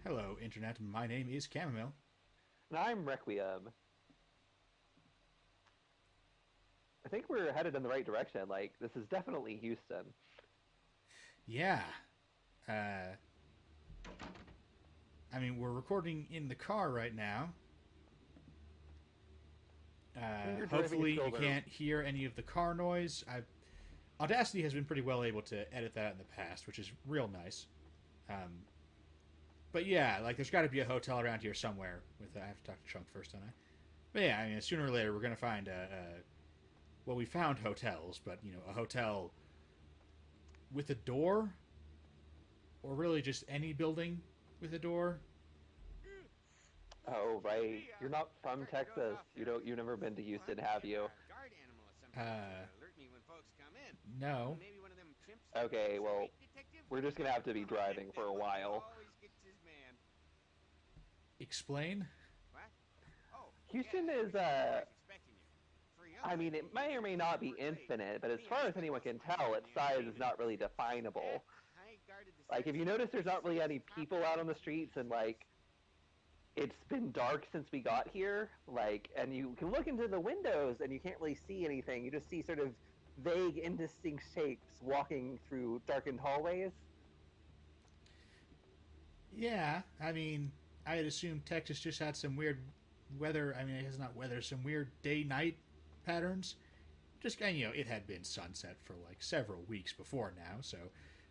Hello, Internet. My name is Chamomile. And I'm Requiem. I think we're headed in the right direction. Like, this is definitely Houston. Yeah. Uh, I mean, we're recording in the car right now. And you're driving a Hopefully, you silver. can't hear any of the car noise. Audacity has been pretty well able to edit that out in the past, which is real nice. Um, but yeah, like, there's got to be a hotel around here somewhere. I have to talk to Chunk first, don't I? But yeah, I mean, sooner or later, we're going to find well, we found hotels, but, a hotel with a door? Or really just any building with a door? Oh, right. Hey, You're not from starting to doze Texas. off there. You've never been to Well, I Houston, could have get you? our guard animal of some kind Uh, to alert me when folks come in. no. Maybe one of them chimps like a Okay, well, street detective? we're just gonna have to be Oh, that driving for a monkey while. always gets his man. Explain? What? Oh, Houston yeah, is, everything was always expecting you. For a young I mean, lady, it may or may you not be work late. infinite, but as Me, far I as spent anyone most of can my time tell, in its the size is afternoon. not really Yeah, definable. I guarded the Like, if steps you of the notice, there's not really prestigious any people Capitol out on the building streets, these and, days. like, it's been dark since we got here, like, and you can look into the windows and you can't really see anything. You just see sort of vague, indistinct shapes walking through darkened hallways. Yeah, I mean, I'd assume Texas just had some weird weather. I mean, it's not weather, some weird day night patterns. Just, and, it had been sunset for like several weeks before now, so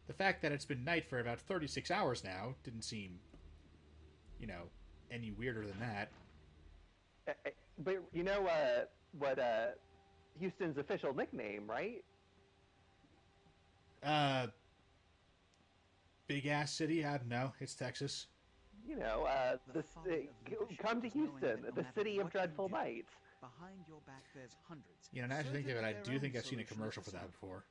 the fact that it's been night for about 36 hours now didn't seem, you know, any weirder than that. But you know what Houston's official nickname, right? Uh, Big ass city? I don't know. It's Texas. You know, The folly of leadership come to is knowing Houston, that no the matter city of what you dreadful do, nights. behind your back there's hundreds, Now that I think of certain it, of I their do own think I've seen a solution of commercial the for that sun. before.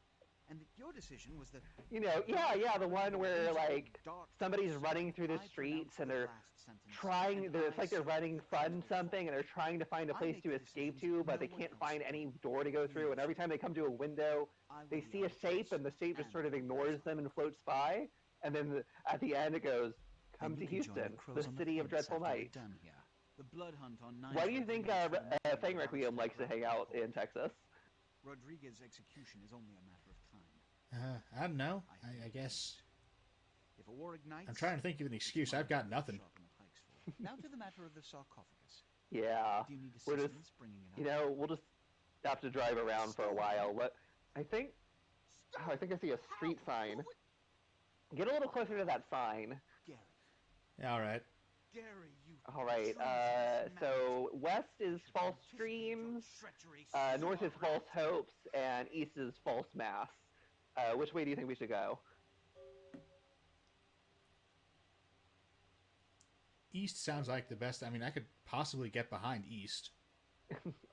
And that your decision was that You know, yeah, don't yeah, the follow one your where whimsical like dark somebody's course. running through the I streets pronounce and the they're last sentence, and trying. It's I like they're serve running the from fatal something, fall. and they're trying to find a I place make to the escape decisions, to, but no they one can't else find any will. door to go through. And every Use. time they come to a window, I they will be see a on shape, watch and the shape just and sort of on ignores guard. them and floats by. And then at the end, it goes, Then "Come you to can join the Houston, the crows on the city of fence dreadful after we're nights." done here. The blood hunt on Why do 9th you think Rodriguez will never Fang embarrass Requiem likes to hang out typographical in court. Texas? Rodriguez's execution is only a matter of time. I don't know. I I feel guess. it. If a war I'm ignites, trying to think of an it's excuse. my I've got job to nothing. sharpen the pikes for it. Now to the matter of the sarcophagus. Yeah, Do you need we're just, assistance bringing it you up? know, we'll just have to drive around for a Stop while. it! What I think, oh, I Stop! think I see a How? street sign. What? Get a little closer to that sign. Gary. Yeah, all right. Gary, you All right. treasonous maggot. So west I is should False anticipate your Dreams, treachery north sooner, is False rat. Hopes, and east is False Mass. Which way do you think we should go? East sounds like the best. I mean, I could possibly get behind East.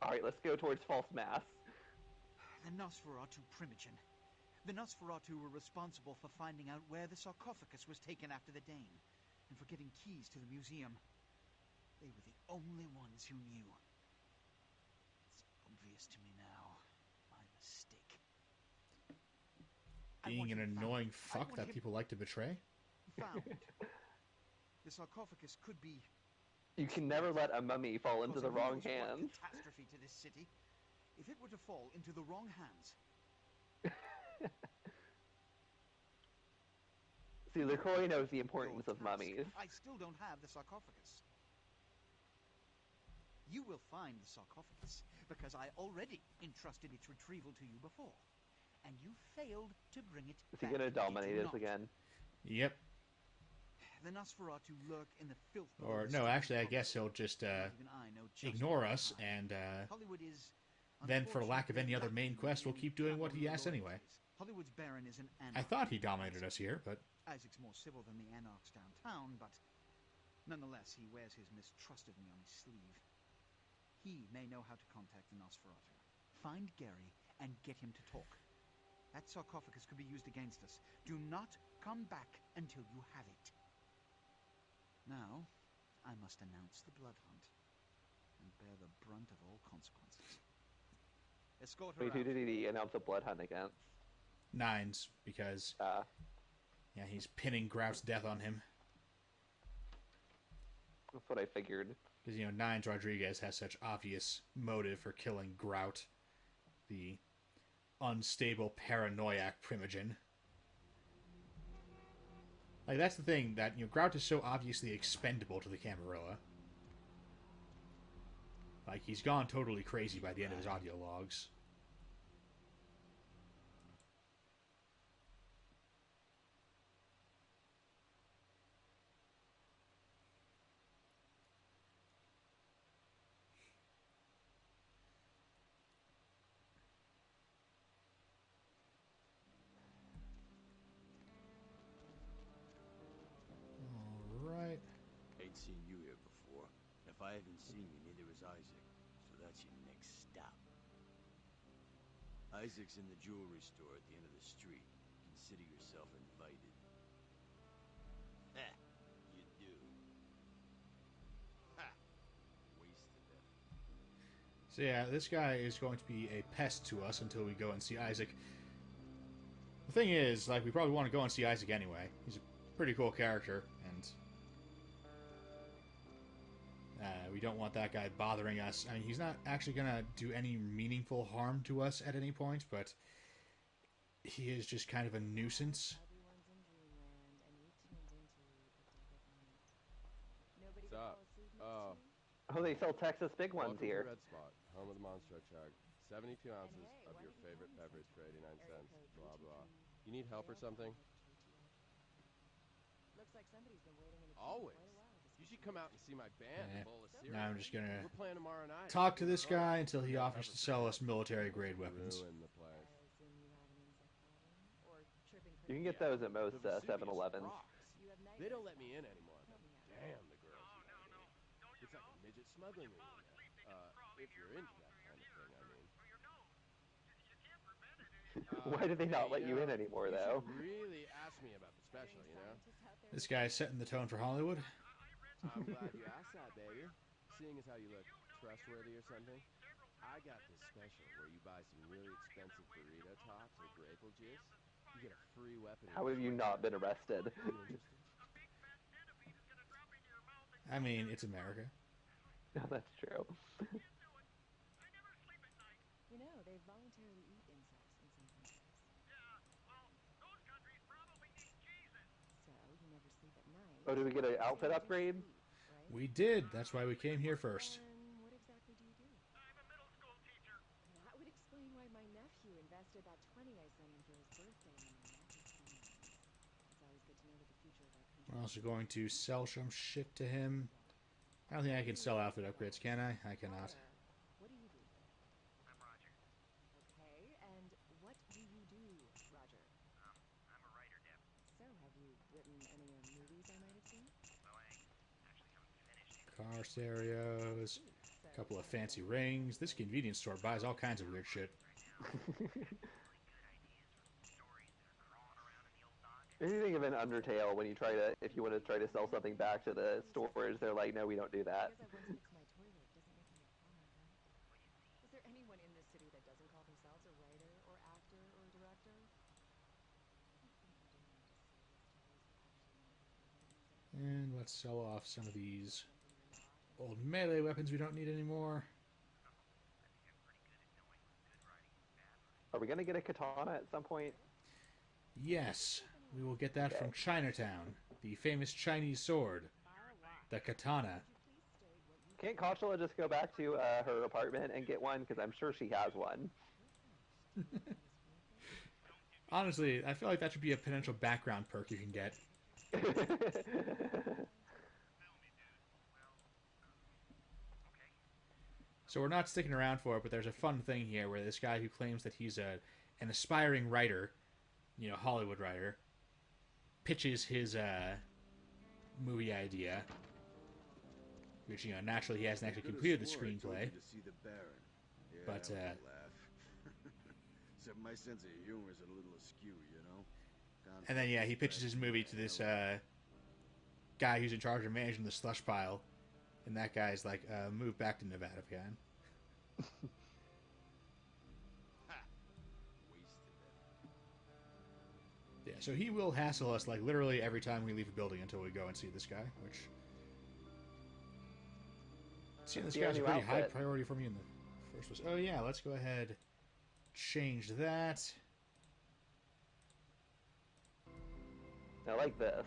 All right, let's go towards False Mass. The Nosferatu Primogen. The Nosferatu were responsible for finding out where the sarcophagus was taken after the Dane, and for getting keys to the museum. They were the only ones who knew. It's obvious to me now. My mistake. I Being want an him annoying found. I fuck want that him people like to betray. found. The sarcophagus could be You can never let a mummy fall into causing the who wrong knows what hands. catastrophe to this city. If it were to fall into the wrong hands, See, LaCroix knows the your importance of task, mummies. I still don't have the sarcophagus. You will find the sarcophagus, because I already entrusted its retrieval to you before, and you failed to bring it Is he back. gonna Did you dominate us not? again? Yep. The Nosferatu lurk in the filth below Or the no, street actually, I above guess us. he'll just Not even I know just ignore what us, kind. and Hollywood is, then, for lack of any other main unfortunately, quest, we'll lacking keep doing what he capital asks anyway. loyalties. Hollywood's Baron is an anarch. I thought he dominated us here, but Isaac's more civil than the anarchs downtown, but nonetheless, he wears his mistrust of me on his sleeve. He may know how to contact the Nosferatu. Find Gary and get him to talk. That sarcophagus could be used against us. Do not come back until you have it. Now, I must announce the blood hunt and bear the brunt of all consequences. Escort her Wait, who out. did he announce a blood hunt against? nines, because, Uh, yeah, he's pinning Grout's death on him. That's what I figured. Because, you know, Nines Rodriguez has such obvious motive for killing Grout, the unstable, paranoiac primogen. Like, that's the thing, that, you know, Grout is so obviously expendable to the Camarilla. Like, he's gone totally crazy by the end of his audio logs. Alright. Ain't seen you here before. If I haven't seen you, neither has Isaac. So that's your next stop. Isaac's in the jewelry store at the end of the street. Consider yourself invited. Ha! You do. Ha! Wasted it. So yeah, this guy is going to be a pest to us until we go and see Isaac. The thing is, like, we probably want to go and see Isaac anyway. He's a pretty cool character, and we don't want that guy bothering us. I mean, he's not actually going to do any meaningful harm to us at any point, but he is just kind of a nuisance. What's up? Oh, Oh, they sell Texas big ones welcome here. to Red Spot, home of the Monster Chug. 72 ounces of your favorite beverage for 89 cents. Blah, blah. You need help or something? Always. You should come out and see my band, Eh, a bowl of cereal. now I'm just going We're to playing tomorrow night. talk to this guy until he offers to sell us military-grade weapons. Ruin the place. You can get those at most The Vesuvius 7-Elevens. rocks. They don't let me in anymore, but damn, the girls love me. It's like a midget smuggling arena. If you're into that kind of thing, I mean. Why do they not let you in anymore, though? You should really ask me about the special, you know? This guy's setting the tone for Hollywood. I'm glad you asked that, baby. Seeing as how you look trustworthy or something, I got this special where you buy some really expensive burrito tops or grapeful juice. You get a free weapon. How have you not been arrested? You interested? I mean, it's America. No, that's true. You know, they voluntarily eat insects in some countries. So, you never sleep at night. Oh, did we get an outfit So you do upgrade? sleep, right? We did. That's why we came here first. And what exactly do you do? That would explain why my nephew invested that 20 I sent him for his birthday in my magic science. It's always good to know that the future of our country... We're also going to sell some shit to him. I don't think I can sell outfit upgrades, can I? I cannot. What do you do? I'm Roger. Okay, and what do you do, Roger? I'm a writer, Deb. So, have you written any movies I might have seen? Well, I actually haven't finished. Car stereos, a couple of fancy rings. This convenience store buys all kinds of weird shit. What do you think of an Undertale when you try to, if you want to try to sell something back to the stores, they're like, no, we don't do that. Because I once fixed my toilet doesn't make me a plumber, right? Is there anyone in this city that doesn't call themselves a writer or actor or director? And let's sell off some of these old melee weapons we don't need anymore. Are we going to get a katana at some point? Yes, we will get that from Chinatown. The famous Chinese sword. The katana. Can't Kotchula just go back to her apartment and get one? Because I'm sure she has one. Honestly, I feel like that should be a potential background perk you can get. So we're not sticking around for it, but there's a fun thing here where this guy who claims that he's an aspiring writer, you know, Hollywood writer, pitches his movie idea, which, you know, naturally he hasn't actually completed the screenplay. But Except my sense of humor is a little askew, you know. and then yeah, he pitches his movie to this guy who's in charge of managing the slush pile, and that guy's like, move back to Nevada, man. Yeah, so he will hassle us like literally every time we leave a building until we go and see this guy, which Seeing this Your guy's a new pretty high outfit. priority for me in the first place. Oh yeah, let's go ahead, change that. I like this.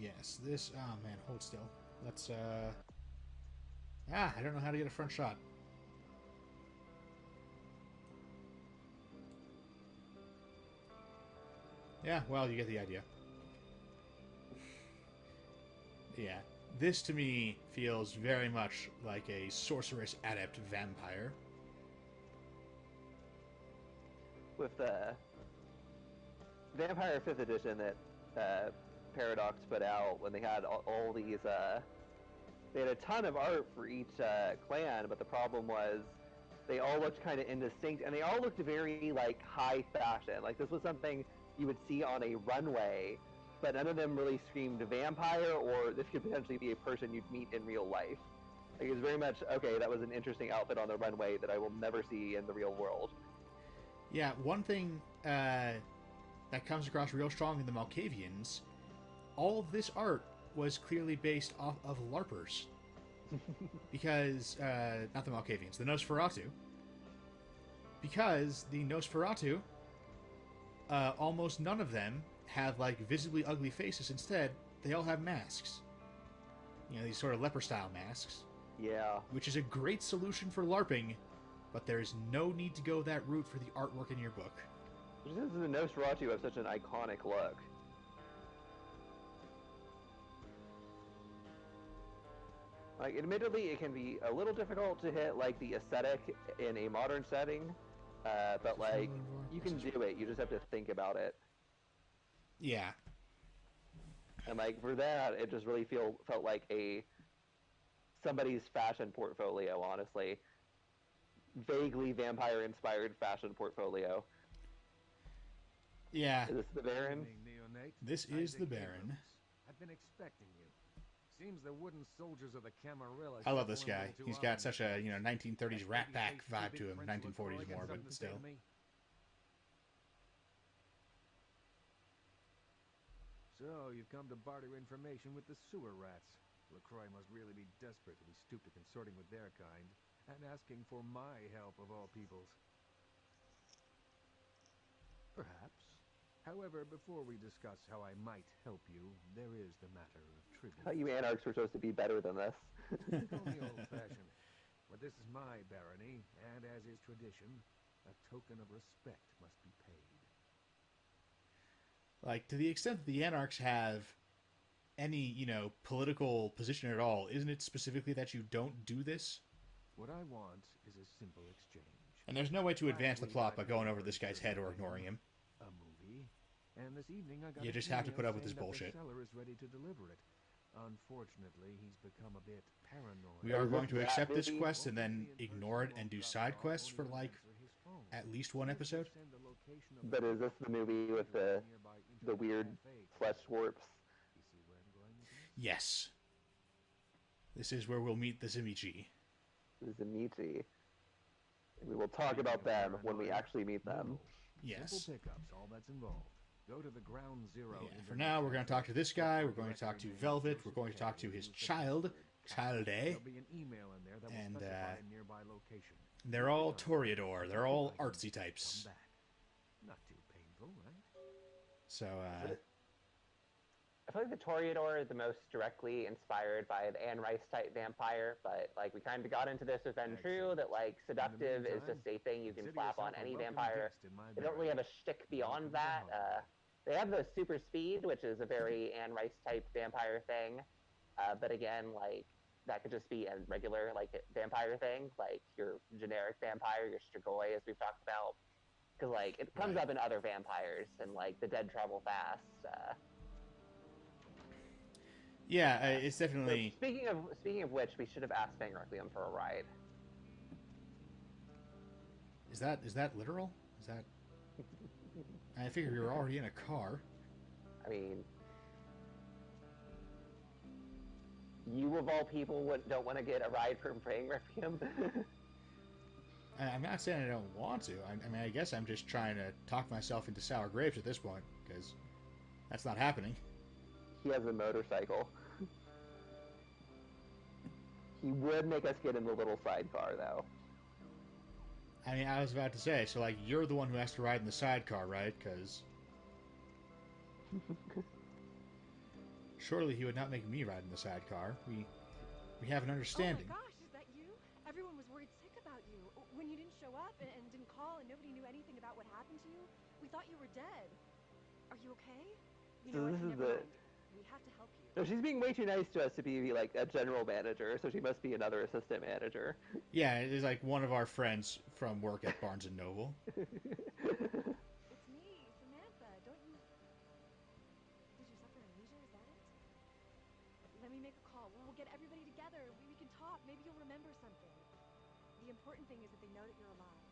Yes, this. Oh man, hold still. Let's. I don't know how to get a front shot. Yeah, well, you get the idea. Yeah, this to me feels very much like a sorceress adept vampire. With the Vampire 5th edition that Paradox put out when they had all these, they had a ton of art for each clan, but the problem was they all looked kind of indistinct, and they all looked very, like, high fashion. Like, this was something you would see on a runway, but none of them really screamed vampire, or this could potentially be a person you'd meet in real life. Like, it was very much, okay, that was an interesting outfit on the runway that I will never see in the real world. Yeah, one thing that comes across real strong in the Malkavians, all of this art was clearly based off of LARPers. Because, not the Malkavians, the Nosferatu. Because the Nosferatu, almost none of them have, like, visibly ugly faces. Instead, they all have masks. You know, these sort of leper-style masks. Yeah. Which is a great solution for LARPing, but there's no need to go that route for the artwork in your book. Just because the Nosferatu have such an iconic look. Like, admittedly, it can be a little difficult to hit, like, the aesthetic in a modern setting, but, like, you can do it. You just have to think about it. Yeah. And, like, for that, it just really felt like somebody's fashion portfolio, honestly. Vaguely vampire-inspired fashion portfolio. Yeah. Is this the Baron? This is the Baron. I've been expecting you. Seems the wooden soldiers of the Camarilla. I love this guy. He's got such a, 1930s Rat Pack vibe to him. 1940s more, but still. So, you've come to barter information with the sewer rats. LaCroix must really be desperate to be stooped to consorting with their kind, and asking for my help of all peoples. Perhaps. However, before we discuss how I might help you, there is the matter of tribute. How you anarchs were supposed to be better than this. Call me old-fashioned, but this is my barony, and as is tradition, a token of respect must be paid. Like, to the extent that the Anarchs have any, political position at all, isn't it specifically that you don't do this? What I want is a simple exchange. And there's no way to advance the plot by going over this guy's head or ignoring him. A movie, and this evening I got You just have to put up with his bullshit. The seller is ready to deliver it. Unfortunately, he's become a bit paranoid. We are going to accept this quest and then ignore it and do side quests for, like, at least one episode. But is this the movie with the weird flesh warps? Yes. This is where we'll meet the Zimichi. Zimichi. We will talk about them when we actually meet them. Yes. Simple pickups, all that's involved. Go to the ground zero. Yeah, for now, we're going to talk to this guy. We're going to talk to Velvet. We're going to talk to his child, Childe. There'll be an email in there that will And specify a nearby location. they're all Toreador. They're all artsy types. Come back. Not too painful, right? So, I feel like the Toreador is the most directly inspired by the Anne Rice type vampire, but like we kind of got into this with Ventrue that like seductive is just a thing you can slap on any vampire. They don't really have a shtick beyond that. They have the super speed, which is a very Anne Rice type vampire thing, but again, like that could just be a regular like vampire thing, like your generic vampire, your Strigoi, as we've talked about, because like it comes up in other vampires and like the dead travel fast. yeah, it's definitely... So speaking of which, we should have asked Fang Requiem for a ride. Is that literal? Is that... I figured we were already in a car. I mean, you of all people don't want to get a ride from Fang Requiem. I'm not saying I don't want to. I mean, I guess I'm just trying to talk myself into sour grapes at this point, because that's not happening. He has a motorcycle. He would make us get in the little sidecar, though. I mean, I was about to say, so like you're the one who has to ride in the sidecar, right? Because surely he would not make me ride in the sidecar. We have an understanding. Oh my gosh, is that you? Everyone was worried sick about you. When you didn't show up and didn't call and nobody knew anything about what happened to you, we thought you were dead. Are you okay? You know what? This is Never the. mind. We have to help you. No, she's being way too nice to us to be like a general manager, so she must be another assistant manager. Yeah, it is like one of our friends from work at Barnes and Noble. It's me, Samantha. Don't you... Did you suffer amnesia? Is that it? Let me make a call. We'll get everybody together. We can talk. Maybe you'll remember something. The important thing is that they know that you're alive.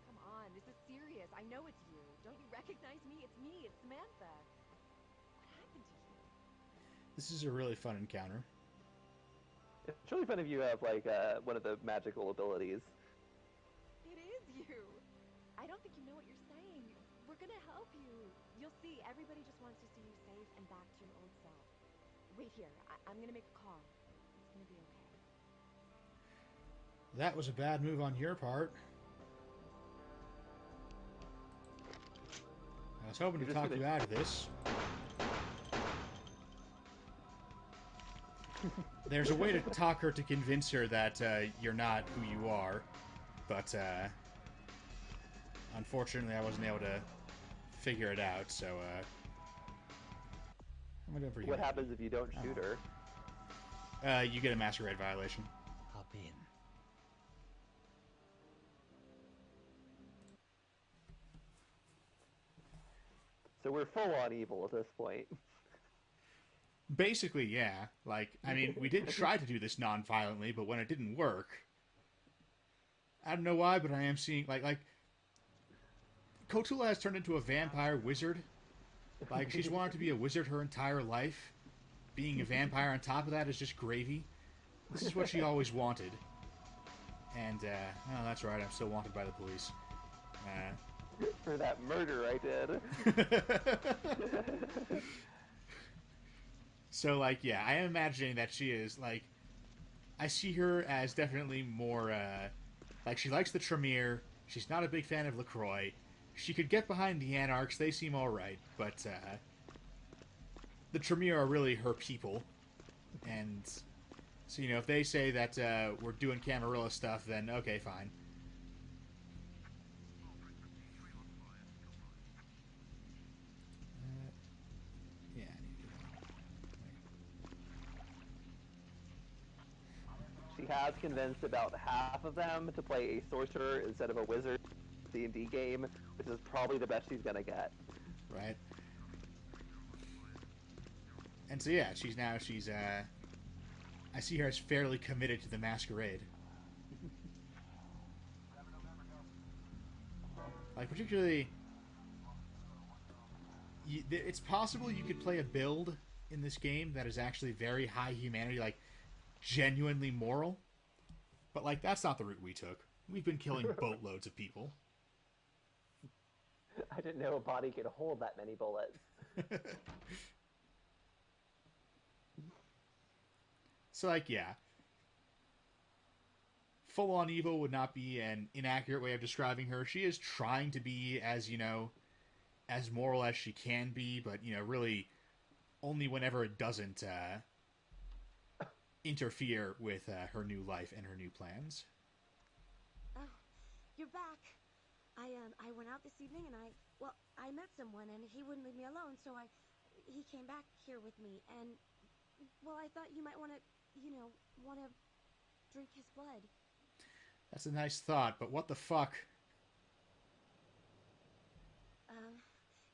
Come on, this is serious. I know it's you. Don't you recognize me? It's me. It's Samantha. What happened to you? This is a really fun encounter. It's really fun if you have like one of the magical abilities. It is you. I don't think you know what you're saying. We're gonna help you. You'll see. Everybody just wants to see you safe and back to your old self. Wait here. I'm gonna make a call. It's gonna be okay. That was a bad move on your part. I was hoping to talk you out of this. There's a way to talk her to convince her that you're not who you are, but unfortunately I wasn't able to figure it out, so I'm gonna go for you. What happens if you don't shoot her? You get a masquerade violation. Hop in. So we're full on evil at this point. Basically, yeah. Like, I mean, we did try to do this non-violently, but when it didn't work, I don't know why, but I am seeing like Kotula has turned into a vampire wizard. Like, she's wanted to be a wizard her entire life. Being a vampire on top of that is just gravy. This is what she always wanted. And, oh, that's right, I'm still wanted by the police. For that murder I did. So, like, yeah, I am imagining that she is, like, I see her as definitely more, like, she likes the Tremere, she's not a big fan of LaCroix, she could get behind the Anarchs, they seem alright, but, the Tremere are really her people, and, so, you know, if they say that, we're doing Camarilla stuff, then, okay, fine. Yeah, I need to do that. She has convinced about half of them to play a sorcerer instead of a wizard D&D game, which is probably the best she's gonna get. Right? And so yeah, she's I see her as fairly committed to the masquerade. Like, particularly, it's possible you could play a build in this game that is actually very high humanity, like, genuinely moral. But, like, that's not the route we took. We've been killing boatloads of people. I didn't know a body could hold that many bullets. So, like, yeah. Full-on evil would not be an inaccurate way of describing her. She is trying to be as, you know, as moral as she can be, but, you know, really only whenever it doesn't interfere with her new life and her new plans. Oh, you're back. I went out this evening and I met someone and he wouldn't leave me alone, so he came back here with me and, well, I thought you might want to, you know, want to drink his blood. That's a nice thought, but what the fuck?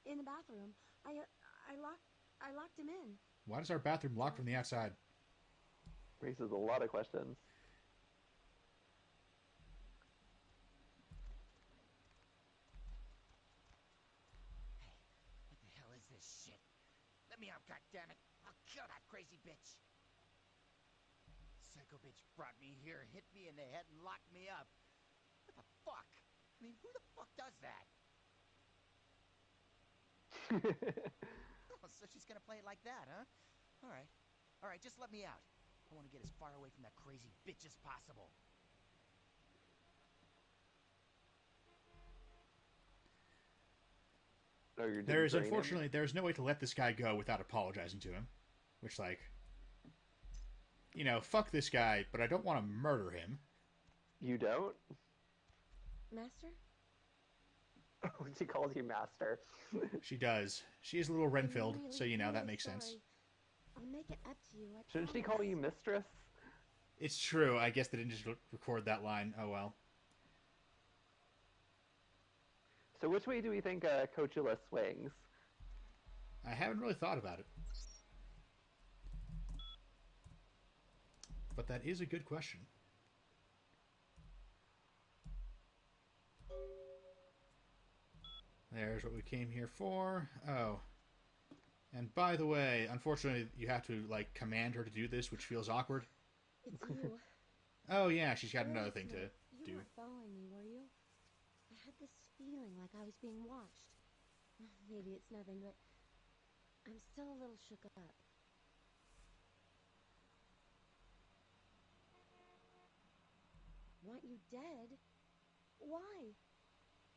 In the bathroom. I locked him in. Why does our bathroom lock from the outside? Raises a lot of questions. What the hell is this shit? Let me out, goddammit! I'll kill that crazy bitch! Psycho bitch brought me here, hit me in the head, and locked me up. What the fuck? I mean, who the fuck does that? Oh, so she's gonna play it like that, huh? Alright. All right, just let me out. I want to get as far away from that crazy bitch as possible. Oh, you're There's drain him? unfortunately there's no way to let this guy go without apologizing to him, which like, you know, fuck this guy, but I don't want to murder him. You don't? Master? She calls you master. She does. She is a little I'm Renfield, really, so you know that really makes sense. sorry. I'll make it up to you. I Shouldn't she promise. call you mistress? It's true. I guess they didn't just record that line. Oh well. So which way do we think Coachula swings? I haven't really thought about it. But that is a good question. There's what we came here for. Oh. And by the way, unfortunately, you have to, like, command her to do this, which feels awkward. It's you. Oh, yeah, she's got another Last thing to night, do. You weren't following me, were you? I had this feeling like I was being watched. Maybe it's nothing, but I'm still a little shook up. Want you dead? Why?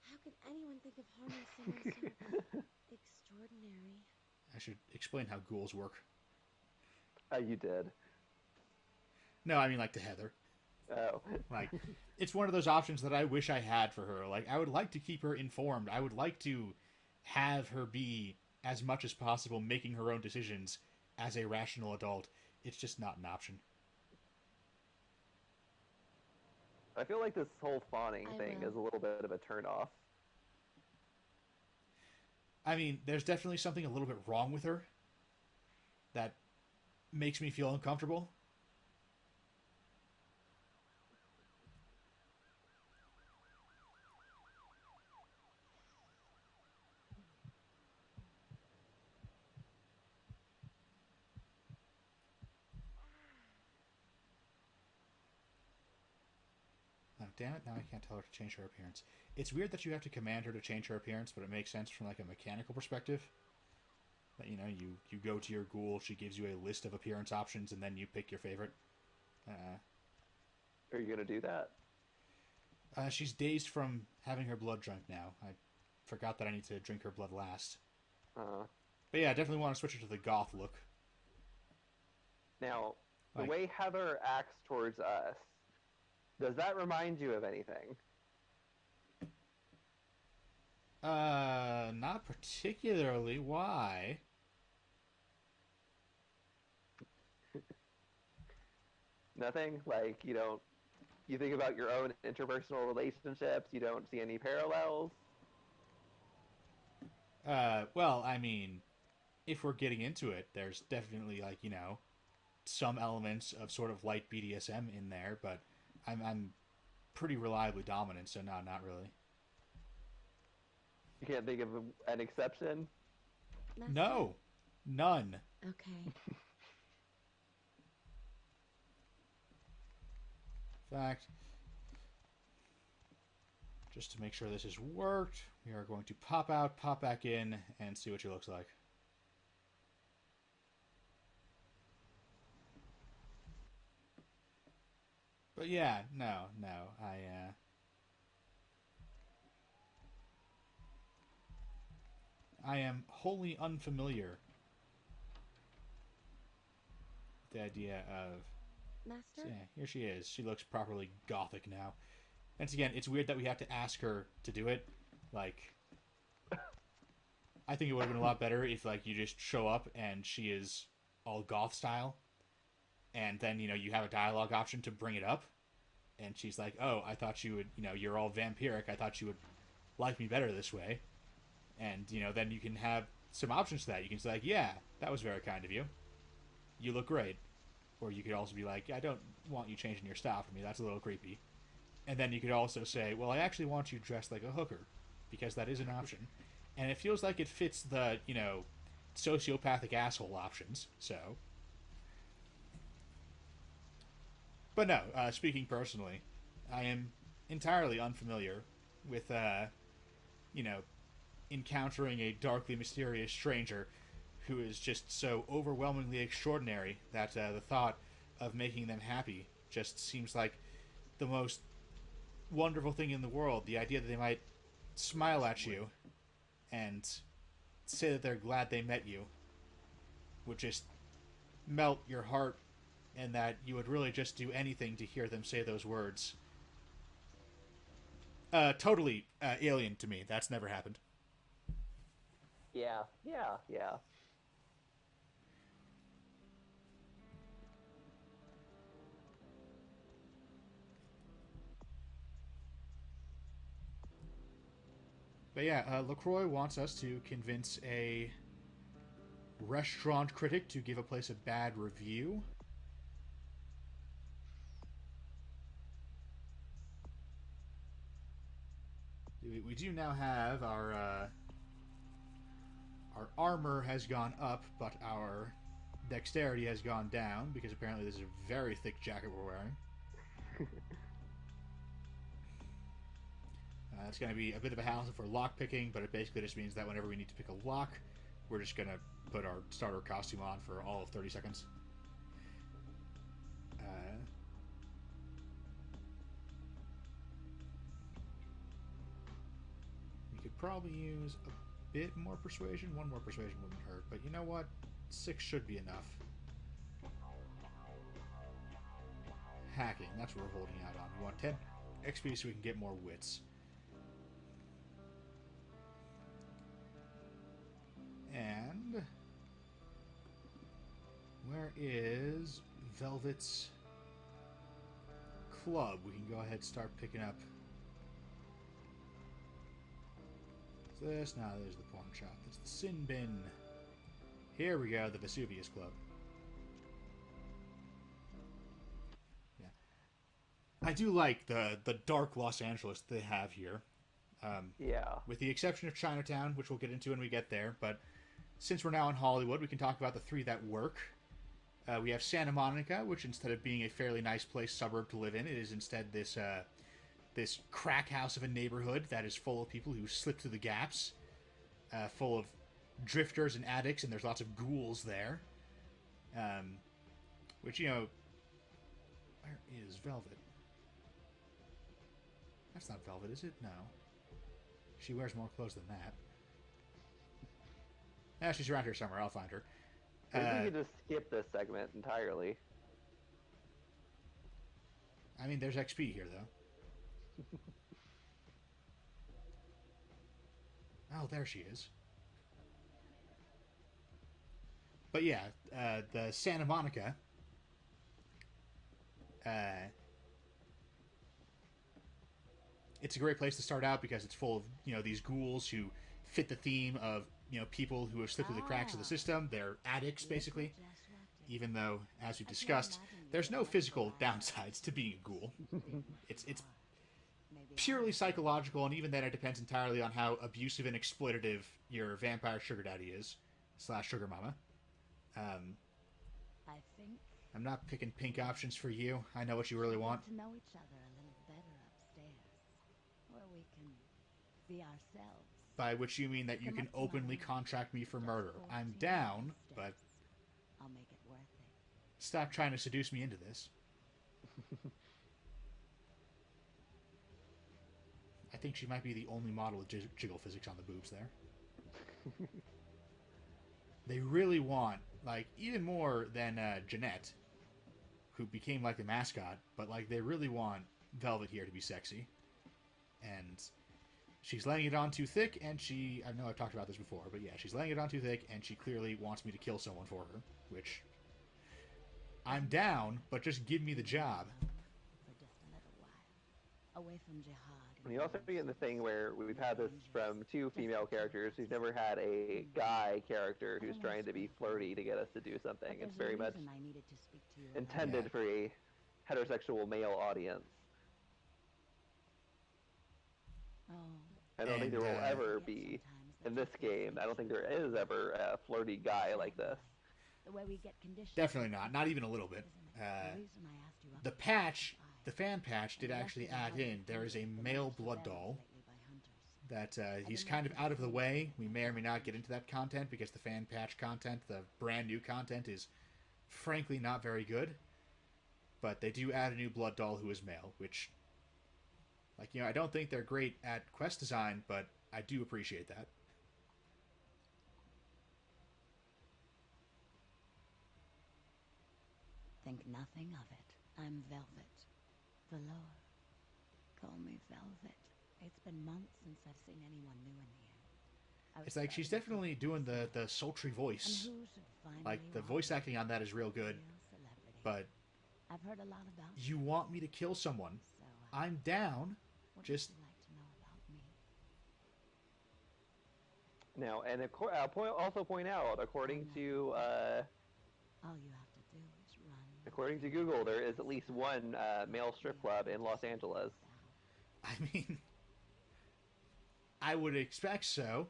How could anyone think of harming someone so extraordinary? I should explain how ghouls work. You did. No, I mean, like, to Heather. Oh. Like, it's one of those options that I wish I had for her. Like, I would like to keep her informed. I would like to have her be, as much as possible, making her own decisions as a rational adult. It's just not an option. I feel like this whole fawning thing is a little bit of a turnoff. I mean, there's definitely something a little bit wrong with her that makes me feel uncomfortable. Oh, damn it, now I can't tell her to change her appearance. It's weird that you have to command her to change her appearance, but it makes sense from, like, a mechanical perspective. That, you know, you go to your ghoul, she gives you a list of appearance options, and then you pick your favorite. Are you going to do that? She's dazed from having her blood drunk now. I forgot that I need to drink her blood last. But yeah, I definitely want to switch her to the goth look. Now, Like, the way Heather acts towards us, does that remind you of anything? Not particularly. Why? Nothing? Like, you think about your own interpersonal relationships, you don't see any parallels? Well, I mean, if we're getting into it, there's definitely, like, you know, some elements of sort of light BDSM in there, but I'm pretty reliably dominant, so no, not really. You can't think of an exception? No, none. Okay. In fact, just to make sure this has worked, we are going to pop out, pop back in, and see what she looks like. But yeah, no, I am wholly unfamiliar with the idea of... Master? So yeah, here she is. She looks properly gothic now. Once again, it's weird that we have to ask her to do it. Like, I think it would have been a lot better if, like, you just show up and she is all goth style. And then, you know, you have a dialogue option to bring it up. And she's like, oh, I thought you would, you know, you're all vampiric. I thought you would like me better this way. And, you know, then you can have some options to that. You can say, like, yeah, that was very kind of you. You look great. Or you could also be like, I don't want you changing your style for me. That's a little creepy. And then you could also say, well, I actually want you dressed like a hooker. Because that is an option. And it feels like it fits the, you know, sociopathic asshole options. So... But no, speaking personally, I am entirely unfamiliar with, you know, encountering a darkly mysterious stranger who is just so overwhelmingly extraordinary that the thought of making them happy just seems like the most wonderful thing in the world. The idea that they might smile at you and say that they're glad they met you would just melt your heart, and that you would really just do anything to hear them say those words. Totally alien to me. That's never happened. Yeah, yeah, yeah. But yeah, LaCroix wants us to convince a restaurant critic to give a place a bad review. We do now have our armor has gone up, but our dexterity has gone down, because apparently this is a very thick jacket we're wearing. It's going to be a bit of a hassle for lock picking, but it basically just means that whenever we need to pick a lock, we're just going to put our starter costume on for all of 30 seconds. We could probably use a bit more persuasion. One more persuasion wouldn't hurt, but you know what? 6 should be enough. Hacking, that's what we're holding out on. We want 10 XP so we can get more wits. And where is Velvet's club? We can go ahead and start picking up. Is this? No, there's the pawn shop. There's the Sin Bin. Here we go, the Vesuvius Club. Yeah, I do like the dark Los Angeles they have here. Yeah. With the exception of Chinatown, which we'll get into when we get there, but since we're now in Hollywood, we can talk about the 3 that work. We have Santa Monica, which instead of being a fairly nice place suburb to live in, it is instead this this crack house of a neighborhood that is full of people who slip through the gaps, full of drifters and addicts, and there's lots of ghouls there. Which, you know, where is Velvet? That's not Velvet, is it? No. She wears more clothes than that. She's around here somewhere. I'll find her. Maybe we could just skip this segment entirely. I mean, there's XP here, though. Oh, there she is. But yeah, the Santa Monica. It's a great place to start out because it's full of, you know, these ghouls who fit the theme of, you know, people who have slipped through the cracks of the system. They're addicts, basically. Even though, as we discussed, there's no physical downsides to being a ghoul. It's purely psychological, and even then it depends entirely on how abusive and exploitative your vampire sugar daddy is, / sugar mama. I think I'm not picking pink options for you. I know what you really want. to know each other a little better upstairs, where we can be ourselves. By which you mean that you can openly contract me for murder. I'm down, but I'll make it worth it. stop trying to seduce me into this. I think she might be the only model with jiggle physics on the boobs there. They really want, like, even more than Jeanette, who became like the mascot, but like they really want Velvet here to be sexy. And she's laying it on too thick, and I know I've talked about this before, but yeah, she's laying it on too thick, and she clearly wants me to kill someone for her, which I'm down, but just give me the job. For just a little while, away from jihad. And you also get the thing where we've had this from 2 female characters. We've never had a guy character who's trying to be flirty to get us to do something. It's very much intended for a heterosexual male audience. I don't think there will ever be, in this game, I don't think there is ever a flirty guy like this. The way we get conditioned. Definitely not. Not even a little bit. The patch, the fan patch, did actually add in. There is a male blood doll that he's kind of out of the way. We may or may not get into that content because the fan patch content, the brand new content, is frankly not very good. But they do add a new blood doll who is male, which, like, I don't think they're great at quest design, but I do appreciate that. Think nothing of it. I'm Velvet. Valor. Call me Velvet. It's been months since I've seen anyone new in the air. It's like she's definitely doing the sultry voice. Like, the voice acting on that is real good. But I've heard a lot about you want me to kill someone. So, I'm down. what Just would you like to know about me? Now, and also point out, according to All you have to do is run. according to Google, there is at least one male strip club in Los Angeles. I mean, I would expect so.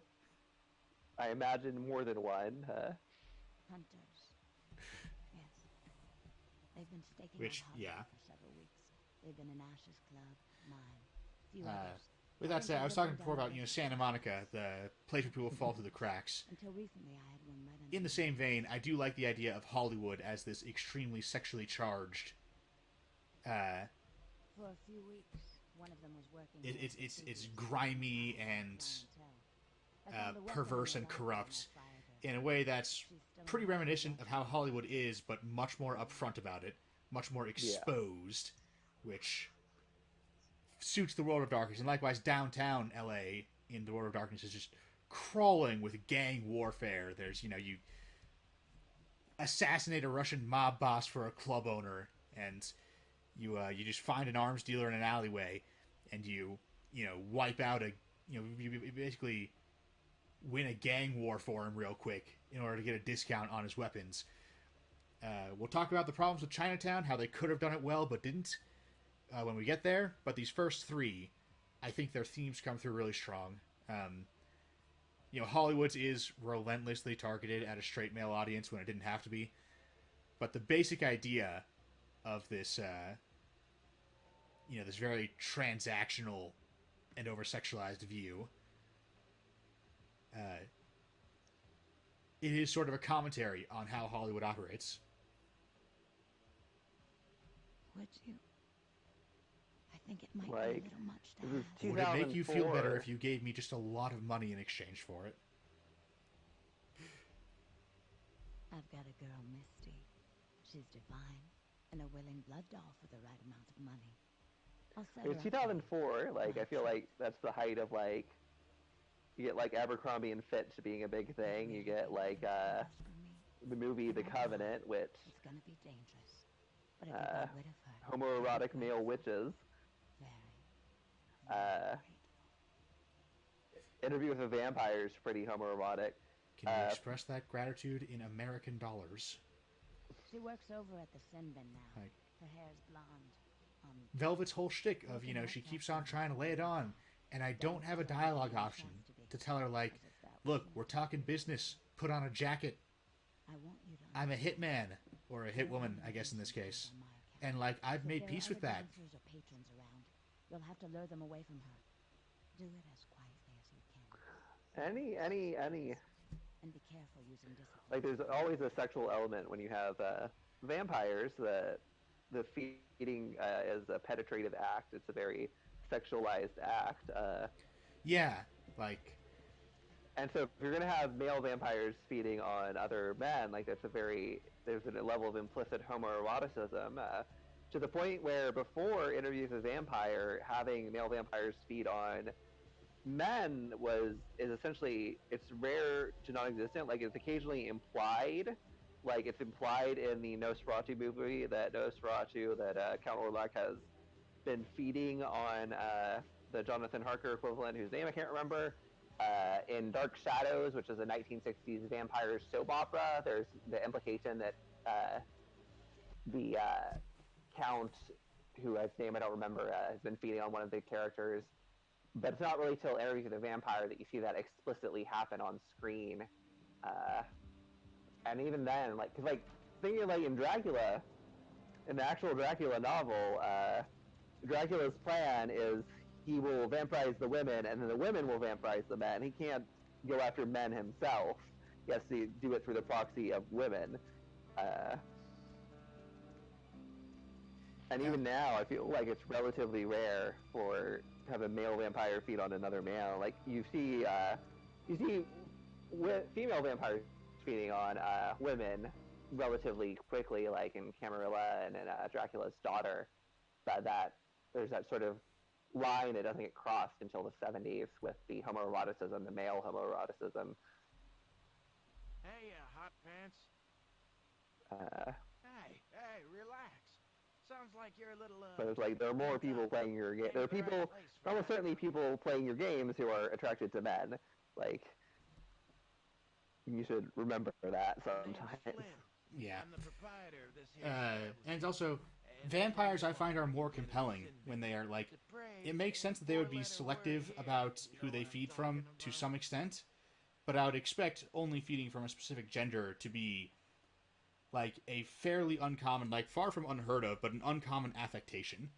I imagine more than one. Hunters. Yes. They've been staking Which, out yeah. houses for several weeks. They've been in Ash's club, mine, few Uh, others. With that said, I was talking before about, Santa Monica, the place where people fall through the cracks. Until recently, I had one right under In the same vein, I do like the idea of Hollywood as this extremely sexually charged. For a few weeks, one of them was working. It's grimy and perverse and corrupt in a way that's pretty reminiscent of how Hollywood is, but much more upfront about it, much more exposed, which suits the World of Darkness. And likewise, downtown LA in the World of Darkness is just crawling with gang warfare. There's, you assassinate a Russian mob boss for a club owner, and you just find an arms dealer in an alleyway, and you wipe out you basically win a gang war for him real quick in order to get a discount on his weapons. We'll talk about the problems with Chinatown, how they could have done it well but didn't when we get there. But these first three, I think their themes come through really strong. Hollywood's is relentlessly targeted at a straight male audience when it didn't have to be. But the basic idea of this, this very transactional and over-sexualized view, it is sort of a commentary on how Hollywood operates. Would you? I think it might Like, be a little much to this is ask. Would it make you feel better 2004. if you gave me just a lot of money in exchange for it? I've got a girl, Misty. She's divine, and a willing blood doll for the right amount of money. I'll set It was her up for you. 2004. Like, I feel like that's the height of, like, you get, like, Abercrombie and Fitch being a big thing. You get, like, Ask for me. the movie The Covenant, which It's gonna be dangerous, but if you got rid of her, homoerotic male witches. very. Interview with a Vampire is pretty homoerotic. Can you express that gratitude in American dollars? She works over at the Sin Bin now. Like- Her hair's blonde. Velvet's whole shtick of, she keeps on trying to lay it on, and I don't have a dialogue option to tell her, like, look, we're talking business, put on a jacket, I want you to I'm a hitman, or a hitwoman, I guess in this case. And, like, I've made peace with that. Dancers or patrons around, you'll have to lure them away from her. Do it as quietly as you can. Any And be careful using discipline. like, there's always a sexual element when you have vampires. The feeding is a penetrative act. It's a very sexualized act. Yeah, like, And so if you're gonna have male vampires feeding on other men, like there's a level of implicit homoeroticism to the point where before Interview with a Vampire, having male vampires feed on men is essentially, it's rare to non-existent. Like, it's occasionally implied. Like, it's implied in the Nosferatu movie that Count Orlok has been feeding on the Jonathan Harker equivalent, whose name I can't remember. In Dark Shadows, which is a 1960s vampire soap opera, there's the implication that the Count, whose name I don't remember, has been feeding on one of the characters. But it's not really till Interview with a Vampire that you see that explicitly happen on screen. And even then, thinking like in Dracula, in the actual Dracula novel, Dracula's plan is he will vampirize the women, and then the women will vampirize the men. He can't go after men himself. He has to do it through the proxy of women. And even now, I feel like it's relatively rare for have a male vampire feed on another male. Like you see female vampires feeding on women relatively quickly, like in Camarilla and in Dracula's Daughter. But there's that sort of line that doesn't get crossed until the 70s with the homoeroticism, the male homoeroticism. Hey, hot pants. Hey, relax. Sounds like you're a little. But it's like there are more people playing your game. There are people, almost certainly people playing your games who are attracted to men. Like, you should remember that sometimes. Yeah. And also, vampires I find are more compelling when they are like. It makes sense that they would be selective about who they feed from to some extent, but I would expect only feeding from a specific gender to be like a fairly uncommon, like far from unheard of, but an uncommon affectation.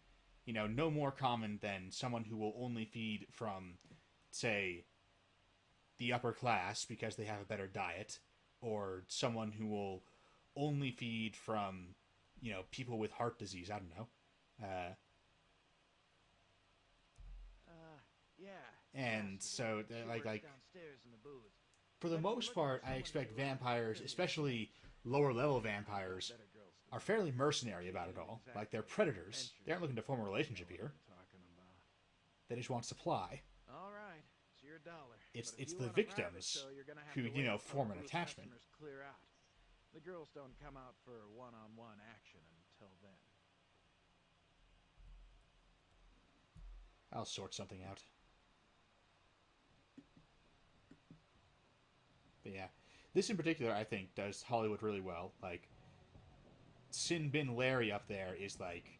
You know, no more common than someone who will only feed from, say, the upper class because they have a better diet, or someone who will only feed from, you know, people with heart disease. I don't know. Yeah. And so, like, for the most part, I expect vampires, especially lower level vampires, are fairly mercenary about it all. Like, they're predators. They aren't looking to form a relationship here. They just want supply. All right, it's your dollar. It's the victims who, you know, form an attachment. Clear out. The girls don't come out for one-on-one action until then. I'll sort something out. But yeah, this in particular, I think, does Hollywood really well. Like, Sin Bin Larry up there is, like,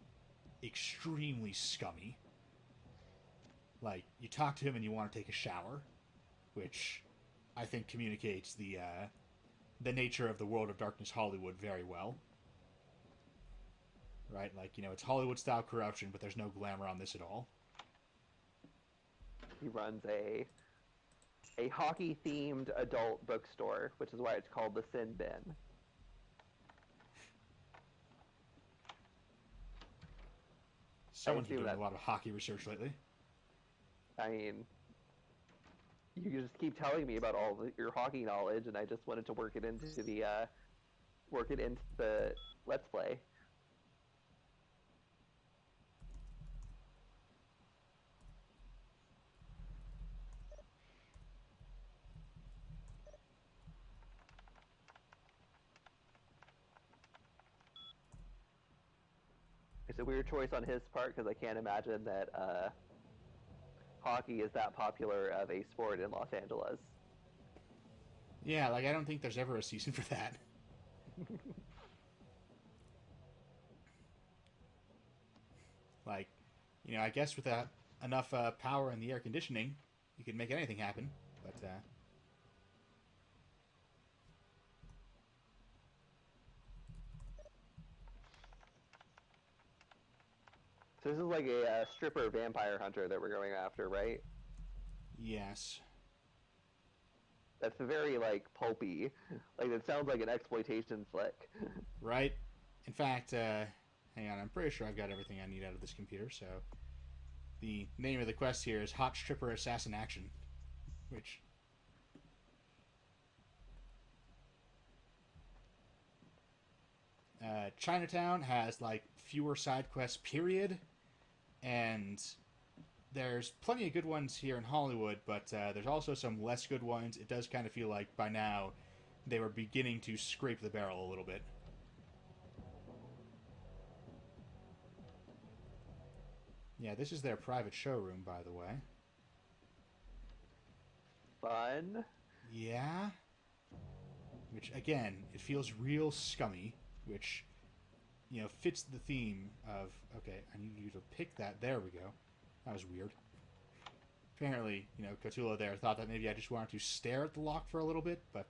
extremely scummy. Like, you talk to him and you want to take a shower, which I think communicates the nature of the World of Darkness Hollywood very well. Right? Like, you know, it's Hollywood-style corruption, but there's no glamour on this at all. He runs a hockey-themed adult bookstore, which is why it's called the Sin Bin. Someone's been doing a lot of hockey research lately. I mean, you just keep telling me about all your hockey knowledge, and I just wanted to work it into the Let's Play. It's a weird choice on his part because I can't imagine that hockey is that popular of a sport in Los Angeles. Yeah, like, I don't think there's ever a season for that. Like, you know, I guess with enough power in the air conditioning, you could make anything happen, but So this is like a stripper vampire hunter that we're going after, right? Yes. That's very, like, pulpy. Like, it sounds like an exploitation flick. Right? In fact, hang on, I'm pretty sure I've got everything I need out of this computer, so... The name of the quest here is Hot Stripper Assassin Action, which... Chinatown has, like, fewer side quests, period, and there's plenty of good ones here in Hollywood, but there's also some less good ones. It does kind of feel like, by now, they were beginning to scrape the barrel a little bit. Yeah, this is their private showroom, by the way. Fun. Yeah. Which, again, it feels real scummy, which, you know, fits the theme of, okay, I need you to pick that. There we go. That was weird. Apparently, you know, Cthulhu there thought that maybe I just wanted to stare at the lock for a little bit, but,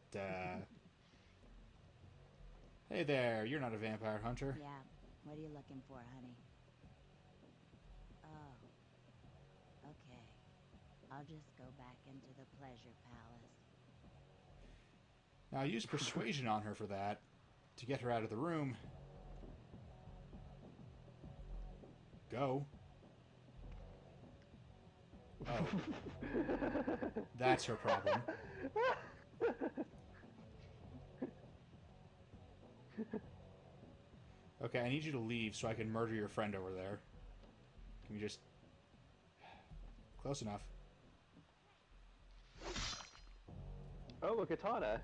Hey there, you're not a vampire hunter. Yeah, what are you looking for, honey? Oh, I'll just go back into the pleasure palace. Now, I used persuasion on her for that, to get her out of the room. Go. Oh. That's her problem. Okay, I need you to leave so I can murder your friend over there. Can you just... Close enough. Oh, a katana.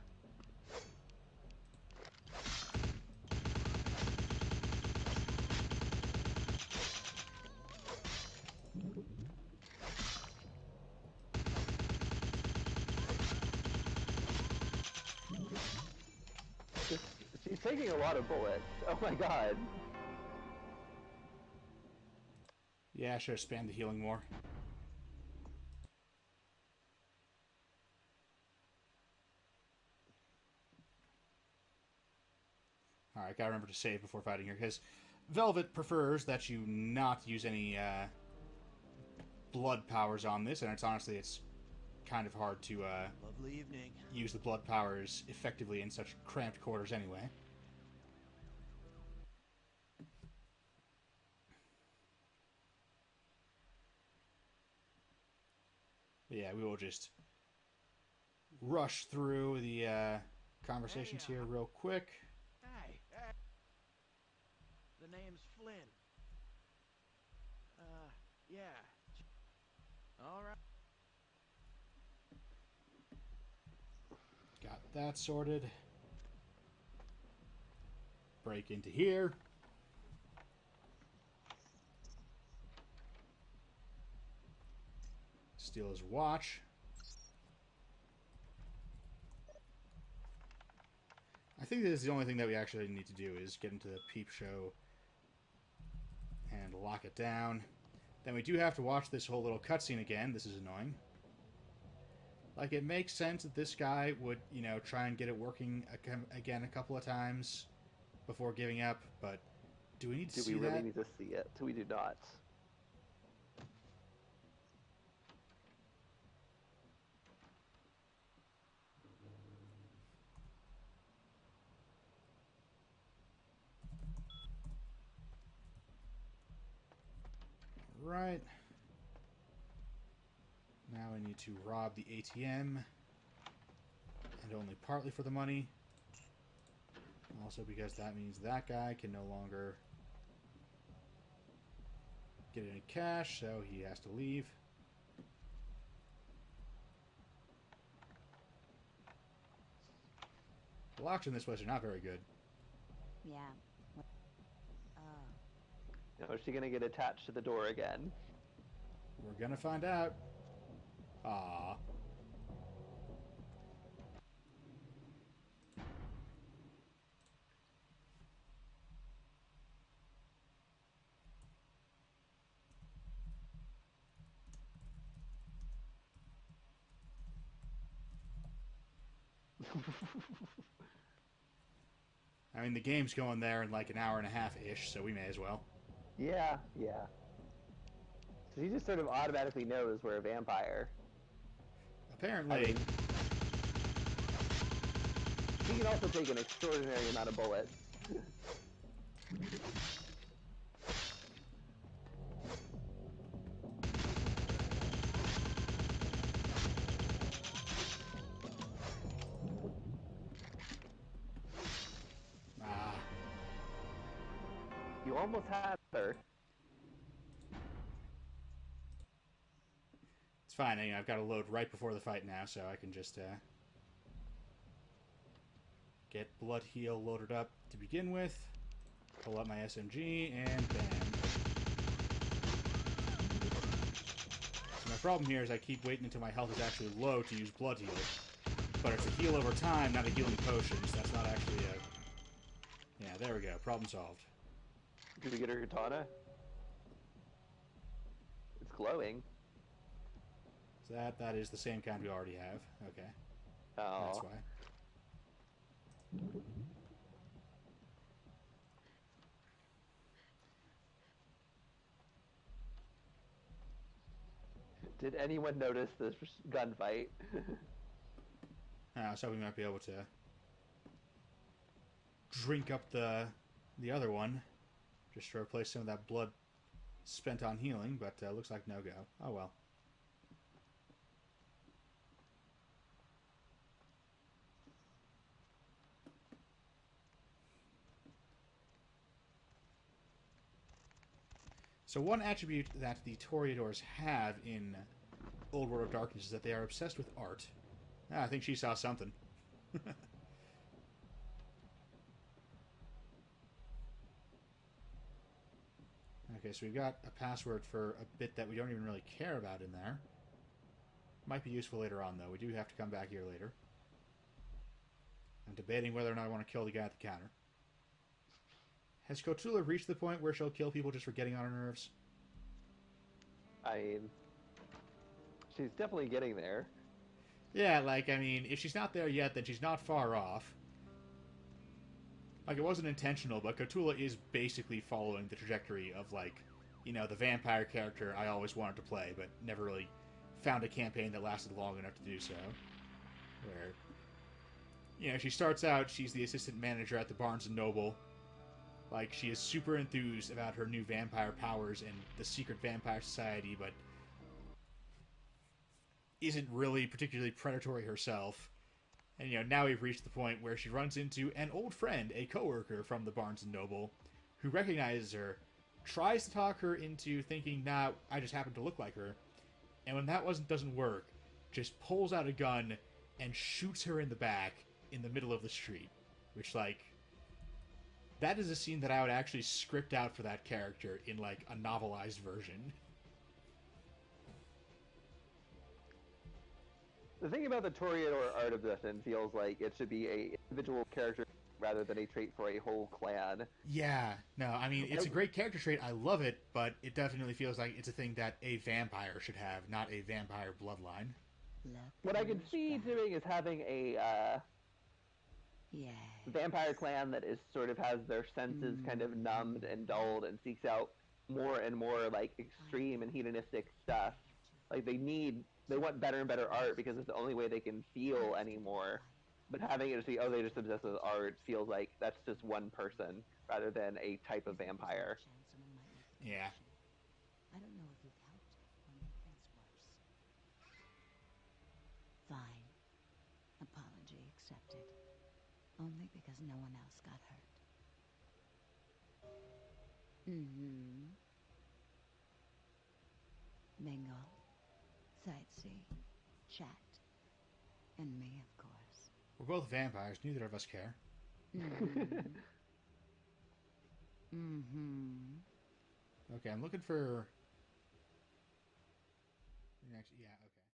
She's taking a lot of bullets. Oh my god. Yeah, I should have spammed the healing more. Alright, gotta remember to save before fighting her, because Velvet prefers that you not use any blood powers on this, and it's kind of hard to Lovely evening. use the blood powers effectively in such cramped quarters anyway. But yeah, we will just rush through the conversations here real quick. Hey. The name's Flynn. Yeah. All right. Got that sorted. Break into here. Steal his watch. I think this is the only thing that we actually need to do is get into the peep show and lock it down. Then we do have to watch this whole little cutscene again. This is annoying. Like, it makes sense that this guy would, you know, try and get it working again a couple of times before giving up, but do we need to see that? Do we really need to see it? We do not. Right. Now I need to rob the ATM, and only partly for the money. Also because that means that guy can no longer get any cash, so he has to leave. The locks in this place are not very good. Yeah. Now, is she gonna get attached to the door again? We're gonna find out. Ah. I mean, the game's going there in like an hour and a half-ish, so we may as well. Yeah. So she just sort of automatically knows we're a vampire. Apparently. I mean, she can also take an extraordinary amount of bullets. Ah. You almost had her. It's fine. I've got to load right before the fight now, so I can just get Blood Heal loaded up to begin with. Pull up my SMG, and bam. So my problem here is I keep waiting until my health is actually low to use Blood Heal. But it's a heal over time, not a healing potion, so that's not actually a... Yeah, there we go. Problem solved. Did we get her katana? It's glowing. So that is the same kind we already have. Okay. Oh. That's why. Did anyone notice this gunfight? I was hoping we might be able to drink up the other one, just to replace some of that blood spent on healing, but looks like no go. Oh well. So one attribute that the Toreadors have in Old World of Darkness is that they are obsessed with art. I think she saw something. Okay, so we've got a password for a bit that we don't even really care about in there. Might be useful later on, though. We do have to come back here later. I'm debating whether or not I want to kill the guy at the counter. Has Cthulhu reached the point where she'll kill people just for getting on her nerves? I mean, she's definitely getting there. Yeah, like, I mean, if she's not there yet, then she's not far off. Like, it wasn't intentional, but Cthulhu is basically following the trajectory of, like, you know, the vampire character I always wanted to play, but never really found a campaign that lasted long enough to do so. Where, you know, she starts out, she's the assistant manager at the Barnes & Noble. Like, she is super enthused about her new vampire powers and the secret vampire society, but isn't really particularly predatory herself. And, you know, now we've reached the point where she runs into an old friend, a coworker from the Barnes & Noble, who recognizes her, tries to talk her into thinking, nah, I just happen to look like her. And when that doesn't work, just pulls out a gun and shoots her in the back in the middle of the street. Which, like, that is a scene that I would actually script out for that character in, like, a novelized version. The thing about the Toreador art obsession feels like it should be a individual character rather than a trait for a whole clan. Yeah, no, I mean, it's a great character trait. I love it, but it definitely feels like it's a thing that a vampire should have, not a vampire bloodline. What I could see doing is having a vampire clan that is sort of has their senses kind of numbed and dulled and seeks out more and more like extreme and hedonistic stuff. Like they want better and better art because it's the only way they can feel anymore. But having it just be, oh, they just obsessed with art feels like that's just one person rather than a type of vampire. Yeah. I don't know if you've helped or made things worse. Fine. Apology accepted. Only because no one else got hurt. Mingle, sightsee, chat, and me, of course. We're both vampires. Neither of us care. Okay, I'm looking for... Yeah, okay.